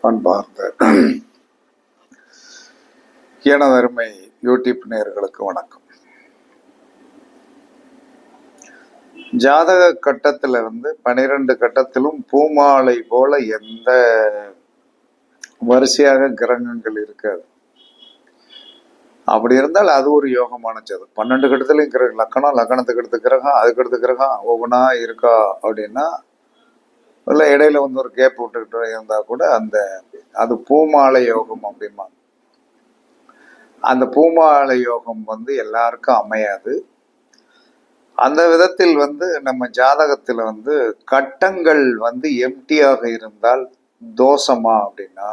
அன்பார்ந்த எனதருமை யூடியூப் நேயர்களுக்கு வணக்கம். ஜாதக கட்டத்துல 12 கட்டத்திலும் பூமாலை போல எந்த வரிசையாக கிரகங்கள் இருக்காது. அப்படி இருந்தால் அது ஒரு யோகமான ஜாதகம். 12 கட்டத்திலும் கிரகம், லக்கணத்துக்கு எடுத்த கிரகம், அதுக்கு எடுத்த கிரகம் ஒவ்வொன்றா இருக்கா அப்படின்னா, இல்லை இடையில ஒரு கேப் விட்டுக்கிட்டு இருந்தா கூட அது பூமாலை யோகம் அப்படிமா. அந்த பூமாலை யோகம் எல்லாருக்கும் அமையாது. அந்த விதத்தில் நம்ம ஜாதகத்துல கட்டங்கள் எம்டியாக இருந்தால் தோஷமா அப்படின்னா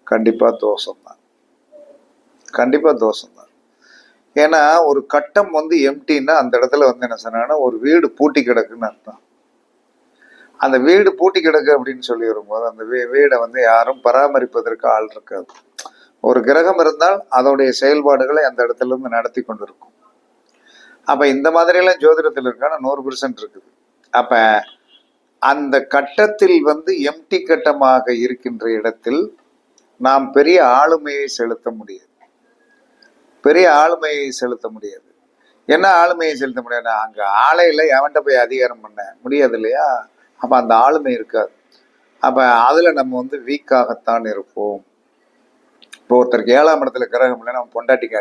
கண்டிப்பா தோஷம்தான். கண்டிப்பா தோஷம்தான். ஏன்னா ஒரு கட்டம் எம்டின்னா அந்த இடத்துல என்ன சொன்னா ஒரு வீடு பூட்டி கிடக்குன்னு அர்த்தம். அந்த வீடு பூட்டி கிடக்கு அப்படின்னு சொல்லி வரும்போது அந்த வீடை யாரும் பராமரிப்பதற்கு ஆள் இருக்காது. ஒரு கிரகம் இருந்தால் அதோடைய செயல்பாடுகளை அந்த இடத்துல இருந்து நடத்தி கொண்டிருக்கும். அப்ப இந்த மாதிரி எல்லாம் ஜோதிடத்தில் இருக்கான 100% இருக்குது. அப்ப அந்த கட்டத்தில் எம்டி கட்டமாக இருக்கின்ற இடத்தில் நாம் பெரிய ஆளுமையை செலுத்த முடியாது. என்ன ஆளுமையை செலுத்த முடியாது? அங்க ஆலையில எவன்கிட்ட போய் அதிகாரம் பண்ண முடியாது இல்லையா? அப்ப அந்த ஆளுமை இருக்காது. அப்ப அதுல நம்ம வீக்காகத்தான் இருப்போம். இப்போ ஒருத்தருக்கு 7ஆம் இடத்துல கிரகம் இல்லை, நம்ம பொண்டாட்டிக்கு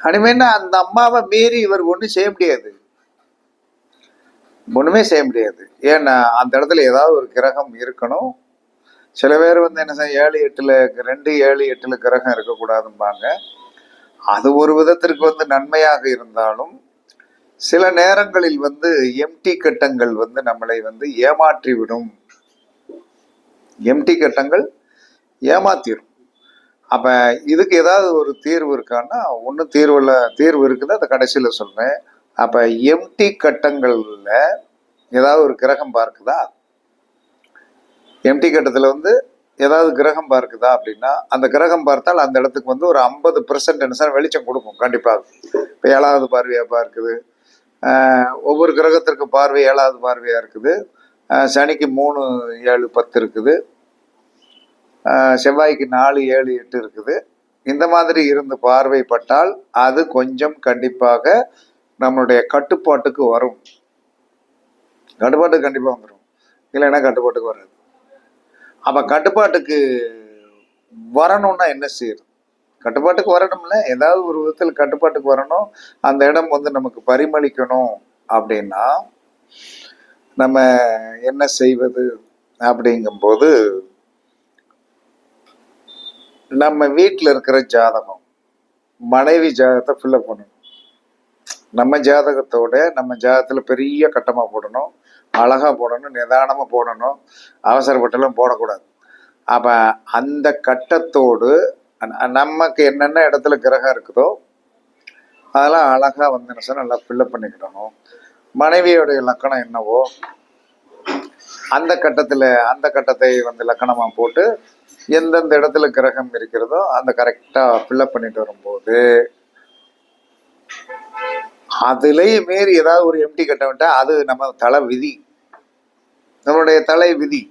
அடிமைன்னா அந்த அம்மாவை மீறி இவர் ஒன்றும் செய்ய முடியாது, ஒண்ணுமே செய்ய முடியாது. ஏன்னா அந்த இடத்துல ஏதாவது ஒரு கிரகம் இருக்கணும். சில பேர் என்ன செய்ய 7-8ல 2-7-8ல கிரகம் இருக்கக்கூடாதும்பாங்க. அது ஒரு விதத்திற்கு நன்மையாக இருந்தாலும் சில நேரங்களில் எம்டி கட்டங்கள் நம்மளை ஏமாற்றி விடும். எம்டி கட்டங்கள் ஏமாத்திடும். அப்ப இதுக்கு ஏதாவது ஒரு தீர்வு இருக்கான்னா ஒன்றும் தீர்வு இருக்குது, அதை கடைசியில சொல்றேன். அப்ப எம்டி கட்டங்கள்ல ஏதாவது ஒரு கிரகம் பார்க்குதா, எம்டி கட்டத்துல ஏதாவது கிரகம் பார்க்குதா அப்படின்னா அந்த கிரகம் பார்த்தால் அந்த இடத்துக்கு ஒரு 50% வெளிச்சம் கொடுக்கும் கண்டிப்பாக. இப்போ 7வது பார்வையா பார்க்குது, ஒவ்வொரு கிரகத்திற்கு பார்வை 7வது பார்வையா இருக்குது. சனிக்கு 3, 7, 10 இருக்குது. செவ்வாய்க்கு 4, 7, 8 இருக்குது. இந்த மாதிரி இருந்து பார்வைப்பட்டால் அது கொஞ்சம் கண்டிப்பாக நம்மளுடைய கட்டுப்பாட்டுக்கு வரும். கட்டுப்பாட்டுக்கு கண்டிப்பா வந்துடும், இல்லைன்னா கட்டுப்பாட்டுக்கு வராது. அப்ப கட்டுப்பாட்டுக்கு வரணும்னா என்ன செய்யுது? கட்டுப்பாட்டுக்கு வரணும்ல, ஏதாவது ஒரு விதத்தில் கட்டுப்பாட்டுக்கு வரணும். அந்த இடம் நமக்கு பரிமளிக்கணும் அப்படின்னா நம்ம என்ன செய்வது அப்படிங்கும்போது, நம்ம வீட்டில் இருக்கிற ஜாதகம், மனைவி ஜாதகத்தை ஃபில்அப் பண்ணணும். நம்ம ஜாதகத்துல பெரிய கட்டமா போடணும், அழகா போடணும், நிதானமா போடணும், அவசரப்பட்டெல்லாம் போடக்கூடாது. அப்ப அந்த கட்டத்தோடு நமக்கு என்னென்ன இடத்துல கிரகம் இருக்குதோ அதெல்லாம் அழகா நல்லா ஃபில்அப் பண்ணிக்கிடணும். மனைவியோடைய லக்கணம் என்னவோ அந்த கட்டத்தை லக்கணமா போட்டு எந்தெந்த இடத்துல கிரகம் இருக்கிறதோ அந்த கரெக்டா ஃபில்அப் பண்ணிட்டு வரும்போது அதுலயே மீறி ஏதாவது ஒரு எம்டி கட்ட விட்டா அது நம்ம தலை விதி, நம்மளுடைய தலை விதி.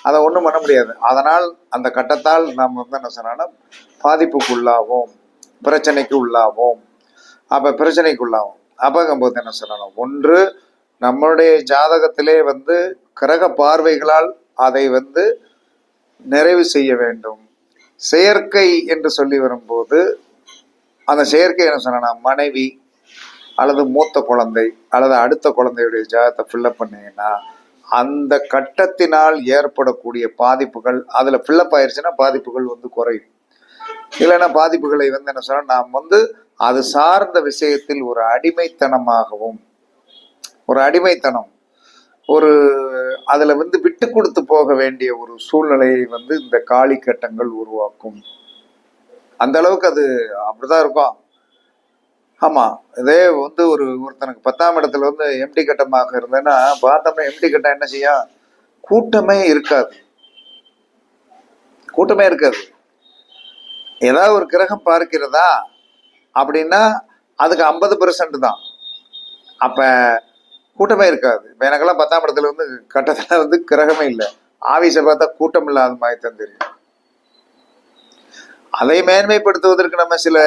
அதை ஒன்றும் பண்ண முடியாது. அதனால் அந்த கட்டத்தால் நாம் என்ன சொன்னா பாதிப்புக்கு உள்ளாவோம், பிரச்சனைக்கு உள்ளாவோம். அப்ப பிரச்சனைக்கு உள்ளாவோம். அப்பங்கும்போது என்ன சொல்லணும், ஒன்று நம்மளுடைய ஜாதகத்திலே கிரக பார்வைகளால் அதை நிறைவு செய்ய வேண்டும். செயற்கை என்று சொல்லி வரும்போது அந்த செயற்கை என்ன சொன்னா மனைவி அல்லது மூத்த குழந்தை அல்லது அடுத்த குழந்தையுடைய ஜாதகத்தை ஃபில்அப் பண்ணீங்கன்னா அந்த கட்டத்தினால் ஏற்படக்கூடிய பாதிப்புகள் அதுல ஃபில்அப் ஆயிடுச்சுன்னா பாதிப்புகள் குறையும். இல்லைன்னா பாதிப்புகளை என்ன சொன்னா நாம் அது சார்ந்த விஷயத்தில் ஒரு அடிமைத்தனமாகவும் ஒரு அதுல விட்டு கொடுத்து போக வேண்டிய ஒரு சூழ்நிலையை இந்த காளி கட்டங்கள் உருவாக்கும். அந்த அளவுக்கு அது அப்படிதான் இருக்கும். ஆமா, இதே ஒருத்தனுக்கு 10ஆம் இடத்துல எம்டி கட்டமாக இருந்தேன்னா பார்த்தோம்னா எம்டி கட்டம் என்ன செய்யும், கூட்டமே இருக்காது. ஏதாவது ஒரு கிரகம் பார்க்கிறதா அப்படின்னா அதுக்கு 50% தான். அப்ப கூட்டமே இருக்காது. இப்ப எனக்கெல்லாம் 10ஆம் இடத்துல கட்டத்துல கிரகமே இல்லை, ஆபீஸை பார்த்தா கூட்டம் இல்லாத மாதிரி தான் தெரியும். அதை மேன்மைப்படுத்துவதற்கு நம்ம சில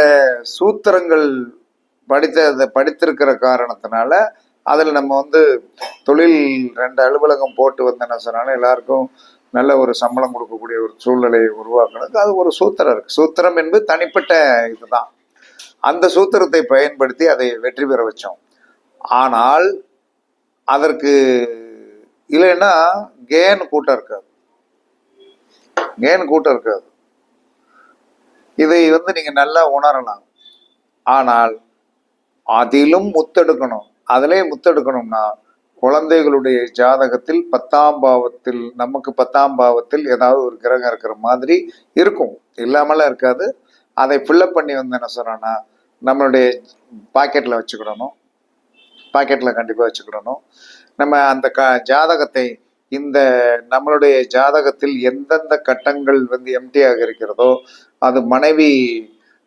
சூத்திரங்கள் படித்திருக்கிற காரணத்தினால அதில் நம்ம வந்து தொழில் 2 அலுவலகம் போட்டு வந்து என்ன சொன்னாலும் எல்லாருக்கும் நல்ல ஒரு சம்பளம் கொடுக்கக்கூடிய ஒரு சூழ்நிலையை உருவாக்குறதுக்கு அது ஒரு சூத்திரம் இருக்கு. சூத்திரம் என்பது தனிப்பட்ட இதுதான். அந்த சூத்திரத்தை பயன்படுத்தி அதை வெற்றி பெற வச்சோம். ஆனால் அதற்கு இல்லைன்னா கேன் கூட்டம் இருக்காது. இதை வந்து நீங்க நல்லா உணரலாம். ஆனால் அதிலும் முத்தெடுக்கணும். அதிலே முத்தெடுக்கணும்னா குழந்தைகளுடைய ஜாதகத்தில் 10ஆம் பாவத்தில், நமக்கு 10ஆம் பாவத்தில் ஏதாவது ஒரு கிரகம் இருக்கிற மாதிரி இருக்கும், இல்லாமலாம் இருக்காது. அதை ஃபில்லப் பண்ணி வந்து என்ன சொல்றோன்னா நம்மளுடைய பாக்கெட்ல வச்சுக்கிடணும். கண்டிப்பாக வச்சுக்கிடணும். நம்ம அந்த ஜாதகத்தை இந்த நம்மளுடைய ஜாதகத்தில் எந்தெந்த கட்டங்கள் வந்து எம்டியாக இருக்கிறதோ அது மனைவி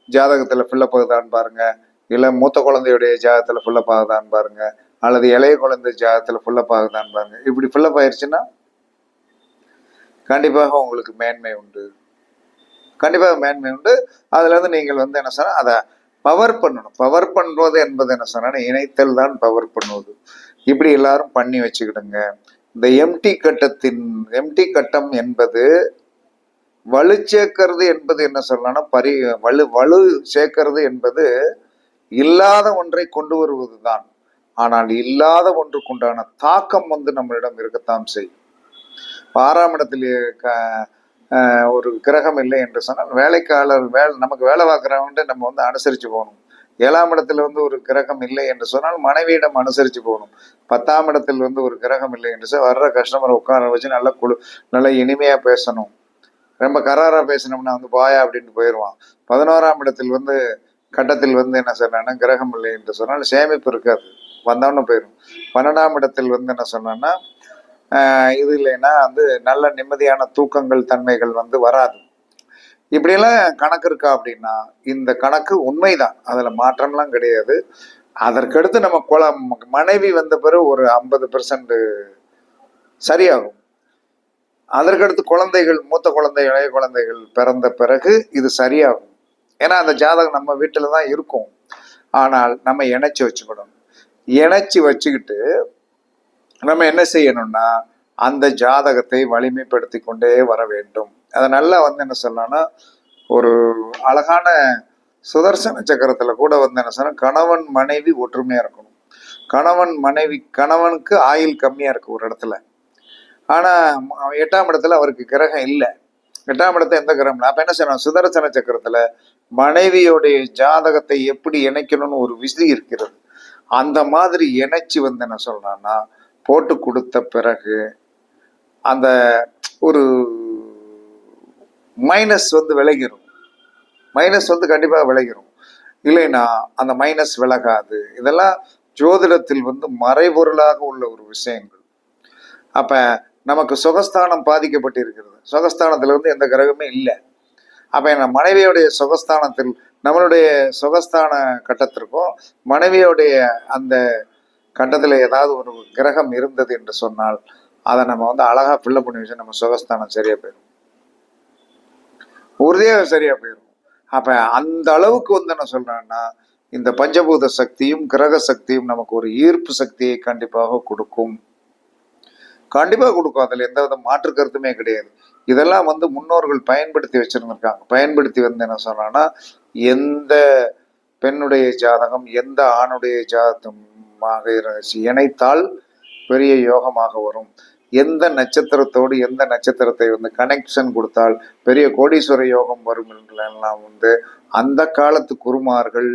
ஜாதகத்தில் ஃபில்லப் ஆகுதான்னு பாருங்க, இல்லை மூத்த குழந்தையுடைய ஜாதகத்தில் ஃபில்லப் ஆகுதான்னு பாருங்க, அல்லது இளைய குழந்தை ஜாதகத்தில் ஃபில்லப் ஆகுதான்னு பாருங்க. இப்படி ஃபில்லப் ஆயிடுச்சுன்னா கண்டிப்பாக உங்களுக்கு மேன்மை உண்டு. அதுல இருந்து நீங்கள் வந்து என்ன சொன்னா அதை பவர் பண்ணணும். பவர் பண்ணுவது என்பது என்ன சொன்னா இணைத்தல் தான் பவர் பண்ணுவது. இப்படி எல்லாரும் பண்ணி வச்சுக்கிடுங்க. இந்த எம்டி கட்டம் என்பது வலு சேர்க்கிறது என்பது என்ன சொல்லலாம், வலு சேர்க்கிறது என்பது இல்லாத ஒன்றை கொண்டு வருவதுதான். ஆனால் இல்லாத ஒன்றுக்குண்டான தாக்கம் வந்து நம்மளிடம் இருக்கத்தான் செய்யும். 6ஆம் இடத்தில் ஒரு கிரகம் இல்லை என்று சொன்னால் வேலைக்காரர் நமக்கு வேலை பார்க்குறவன்ட்டு நம்ம வந்து அனுசரித்து போகணும். 7ஆம் இடத்துல வந்து ஒரு கிரகம் இல்லை என்று சொன்னால் மனைவியிடம் அனுசரித்து போகணும். 10ஆம் இடத்தில் வந்து ஒரு கிரகம் இல்லை என்று சொன்னால் வர்ற கஸ்டமரை உட்கார வச்சு நல்லா இனிமையாக பேசணும். ரொம்ப கராராக பேசினோம்னா வந்து பாயா அப்படின்ட்டு போயிடுவான். 11ஆம் இடத்தில் வந்து கட்டத்தில் வந்து என்ன சொன்னா கிரகம் இல்லை என்று சொன்னால் சேமிப்பு இருக்காது, வந்தவொன்னு போயிடும். 12ஆம் இடத்தில் வந்து என்ன சொன்னா இது இல்லைன்னா வந்து நல்ல நிம்மதியான தூக்கங்கள் தன்மைகள் வந்து வராது. இப்படியெல்லாம் கணக்கு இருக்கா அப்படின்னா இந்த கணக்கு உண்மைதான், அதுல மாற்றம்லாம் கிடையாது. அதற்கடுத்து நம்ம மனைவி வந்த பிறகு ஒரு 50% சரியாகும். அதற்கடுத்து குழந்தைகள், மூத்த குழந்தை இளைய குழந்தைகள் பிறந்த பிறகு இது சரியாகும். ஏன்னா அந்த ஜாதகம் நம்ம வீட்டில் தான் இருக்கும். ஆனால் நம்ம இணைச்சி வச்சுக்கணும். இணைச்சி வச்சுக்கிட்டு நம்ம என்ன செய்யணும்னா அந்த ஜாதகத்தை வலிமைப்படுத்தி கொண்டே வர வேண்டும். அதை நல்லா வந்து என்ன சொல்லலாம்னா ஒரு அழகான சுதர்சன சக்கரத்துல கூட வந்து என்ன சொன்னா கணவன் மனைவி ஒற்றுமையா இருக்கணும். கணவனுக்கு ஆயுள் கம்மியா இருக்கு ஒரு இடத்துல, ஆனா 8ஆம் இடத்துல அவருக்கு கிரகம் இல்லை. 8ஆம் இடத்துல எந்த கிரகம் இல்லை. அப்ப என்ன செய்யணும், சுதர்சன சக்கரத்துல மனைவியோடைய ஜாதகத்தை எப்படி இணைக்கணும்னு ஒரு விதி இருக்கிறது. அந்த மாதிரி இணைச்சி வந்து என்ன சொல்றான்னா போட்டு கொடுத்த பிறகு அந்த ஒரு மைனஸ் வந்து விலகிரும். கண்டிப்பாக விலகிரும். இல்லைன்னா அந்த மைனஸ் விலகாது. இதெல்லாம் ஜோதிடத்தில் வந்து மறைபொருளாக உள்ள ஒரு விஷயங்கள். அப்ப நமக்கு சுகஸ்தானம் பாதிக்கப்பட்டு இருக்கிறது. சுகஸ்தானத்துல வந்து எந்த கிரகமே இல்லை. அப்ப என் மனைவியுடைய சுகஸ்தானத்தில் நம்மளுடைய சுகஸ்தான கட்டத்திற்கும் மனைவியுடைய அந்த கட்டத்துல ஏதாவது ஒரு கிரகம் இருந்தது என்று சொன்னால் அதை நம்ம வந்து அழகா ஃபில்லப் பண்ணி வச்சு நம்ம சுகஸ்தானம் சரியா போயிடும், உறுதியாக சரியா போயிடும். அப்ப அந்த அளவுக்கு வந்து என்ன சொல்றேன்னா இந்த பஞ்சபூத சக்தியும் கிரக சக்தியும் நமக்கு ஒரு ஈர்ப்பு சக்தியை கண்டிப்பாக கொடுக்கும். அதுல எந்த வித மாற்று கருத்துமே கிடையாது. இதெல்லாம் வந்து முன்னோர்கள் பயன்படுத்தி வச்சிருந்திருக்காங்க. பயன்படுத்தி வந்து என்ன சொன்னா எந்த பெண்ணுடைய ஜாதகம் எந்த ஆணுடைய ஜாதகமாக இணைத்தால் பெரிய யோகமாக வரும், எந்த நட்சத்திரத்தோடு எந்த நட்சத்திரத்தை வந்து கனெக்ஷன் கொடுத்தால் பெரிய கோடீஸ்வர யோகம் வரும் என்றெல்லாம் வந்து அந்த காலத்து குருமார்கள்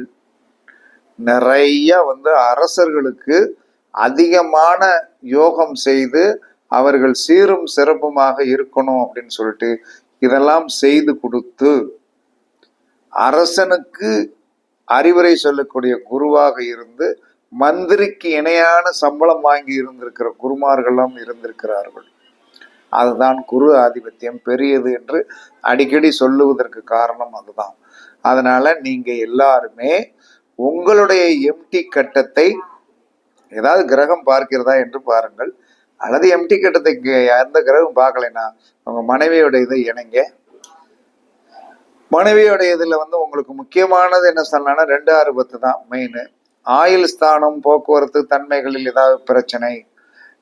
நிறைய வந்து அரசர்களுக்கு அதிகமான யோகம் செய்து அவர்கள் சீரும் சிறப்புமாக இருக்கணும் அப்படின்னு சொல்லிட்டு இதெல்லாம் செய்து கொடுத்து அரசனுக்கு அறிவுரை சொல்லக்கூடிய குருவாக இருந்து மந்திரிக்கு இணையான சம்பளம் வாங்கி இருந்திருக்கிற குருமார்களும் இருந்திருக்கிறார்கள். அதுதான் குரு ஆதிபத்தியம் பெரியது என்று அடிக்கடி சொல்லுவதற்கு காரணம் அதுதான். அதனால நீங்க எல்லாருமே உங்களுடைய எம்டி கட்டத்தை ஏதாவது கிரகம் பார்க்கிறதா என்று பாருங்கள். அல்லது எம்டி கட்டத்துக்கு எந்த கிரகம் பார்க்கலைன்னா உங்க மனைவியோட இதை இணைங்க. மனைவியோட இதுல வந்து உங்களுக்கு முக்கியமானது என்ன சொல்லலாம்னா 2-6-10 தான் மெயின். ஆயுள் ஸ்தானம், போக்குவரத்து, தன்மைகளில் ஏதாவது பிரச்சனை,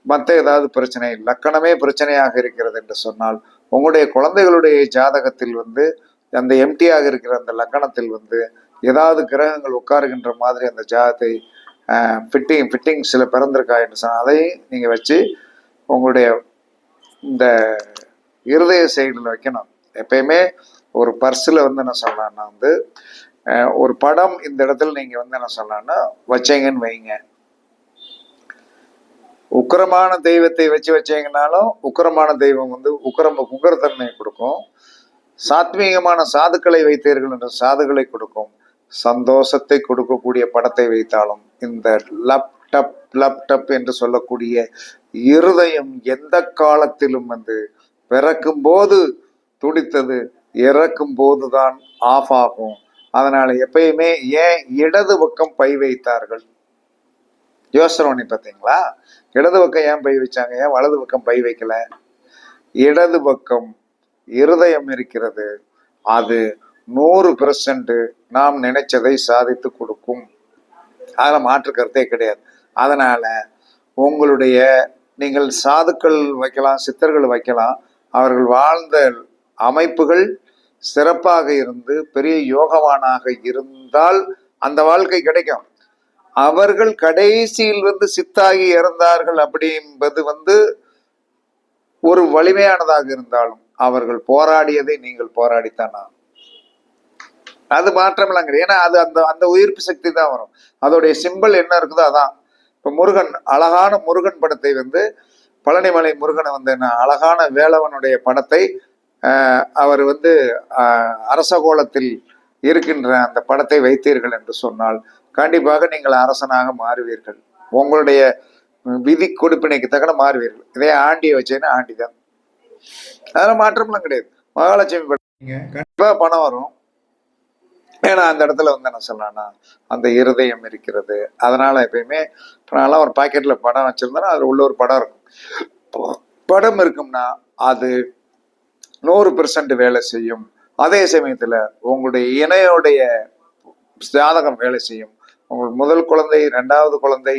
மற்ற ஏதாவது பிரச்சனை, லக்கணமே பிரச்சனையாக இருக்கிறது என்று சொன்னால் உங்களுடைய குழந்தைகளுடைய ஜாதகத்தில் வந்து அந்த எம்டியாக இருக்கிற அந்த லக்கணத்தில் வந்து ஏதாவது கிரகங்கள் உட்காருகின்ற மாதிரி அந்த ஜாதகத்தை ஃபிட்டிங்ஸில் பிறந்திருக்கா என்று சொன்னால் அதையும் நீங்கள் வச்சு உங்களுடைய இந்த இருதய சைடில் வைக்கணும். எப்பயுமே ஒரு பர்ஸில் வந்து என்ன சொல்லலாம்னா வந்து ஒரு படம் இந்த இடத்துல நீங்கள் வந்து என்ன சொல்லலாம்னா வச்சீங்கன்னு வைங்க. உக்கிரமான தெய்வத்தை வச்சீங்கன்னாலும் உக்கிரமான தெய்வம் வந்து உக்கிரத்தன்மையை கொடுக்கும். சாத்வீகமான சாதுக்களை வைத்தீர்கள் என்ற சாதுகளை கொடுக்கும். சந்தோஷத்தை கொடுக்கக்கூடிய படத்தை வைத்தாலும் இந்த லப்டப் என்று சொல்லக்கூடிய இருதயம் எந்த காலத்திலும் வந்து பிறக்கும் போது துடித்தது, இறக்கும் போதுதான் ஆஃப் ஆகும். அதனால எப்பயுமே ஏன் இடது பக்கம் பை வைத்தார்கள்? யோசனை பண்ணி பார்த்தீங்களா? இடது பக்கம் ஏன் பை வச்சாங்க, ஏன் வலது பக்கம் பை வைக்கல? இடது பக்கம் இருதயம் இருக்கிறது, அது 100% நாம் நினைச்சதை சாதித்து கொடுக்கும். அதில் மாற்று கருத்தே கிடையாது. அதனால உங்களுடைய நீங்கள் சாதுக்கள் வைக்கலாம், சித்தர்கள் வைக்கலாம், அவர்கள் வாழ்ந்த அமைப்புகள் சிறப்பாக இருந்து பெரிய யோகவானாக இருந்தால் அந்த வாழ்க்கை கிடைக்கும். அவர்கள் கடைசியில் வந்து சித்தாகி இறந்தார்கள் அப்படின்பது வந்து ஒரு வலிமையானதாக இருந்தாலும் அவர்கள் போராடியதை நீங்கள் போராடித்தான் ஆகும். அது மாற்றம்லாம் கிடையாது. ஏன்னா அது அந்த அந்த உயிர்ப்பு சக்தி தான் வரும். அதோடைய சிம்பிள் என்ன இருக்குதோ அதான். இப்போ முருகன், அழகான முருகன் படத்தை வந்து பழனிமலை முருகனை வந்து என்ன அழகான வேலவனுடைய படத்தை அவர் வந்து அரசகோலத்தில் இருக்கின்ற அந்த படத்தை வைத்தீர்கள் என்று சொன்னால் கண்டிப்பாக நீங்கள் அரசனாக மாறுவீர்கள். உங்களுடைய விதி கொடுப்பினைக்கு தக்கன மாறுவீர்கள். இதே ஆண்டியை வச்சேன்னா ஆண்டி தான். அதெல்லாம் மாற்றம்லாம் கிடையாது. மகாலட்சுமி படம் கண்டிப்பாக பணம் வரும். ஏன்னா அந்த இடத்துல வந்து என்ன சொல்லலாம்னா அந்த இருதயம் இருக்கிறது. அதனால எப்பயுமே நான்லாம் ஒரு பாக்கெட்ல படம் வச்சிருந்தேன்னா அதுல உள்ள ஒரு படம் இருக்கும். படம் இருக்கும்னா அது 100% வேலை செய்யும். அதே சமயத்துல உங்களுடைய இணையோடைய ஜாதகம் வேலை செய்யும். உங்களுக்கு முதல் குழந்தை, 2வது குழந்தை,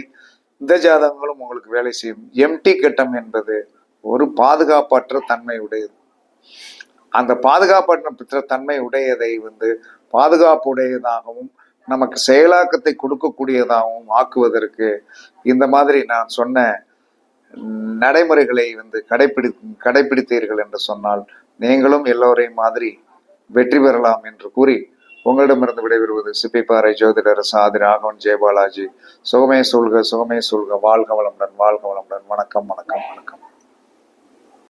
இந்த ஜாதகங்களும் உங்களுக்கு வேலை செய்யும். எம்டி கட்டம் என்பது ஒரு பாதுகாப்பற்ற தன்மை உடையது. அந்த பாதுகாப்பற்ற தன்மை உடையதை வந்து பாதுகாப்புடையதாகவும் நமக்கு செயலாக்கத்தை கொடுக்கக்கூடியதாகவும் ஆக்குவதற்கு இந்த மாதிரி நான் சொன்ன நடைமுறைகளை வந்து கடைபிடித்தீர்கள் என்று சொன்னால் நீங்களும் எல்லோரையும் மாதிரி வெற்றி பெறலாம் என்று கூறி உங்களிடமிருந்து விடைபெறுவது சிப்பிப்பாறை ஜோதிடர் சாதி ராகவன் ஜெயபாலாஜி. சுகமே சொல்க, சுகமே சொல்க. வாழ்க வளமுடன், வாழ்க வளமுடன். வணக்கம், வணக்கம், வணக்கம்.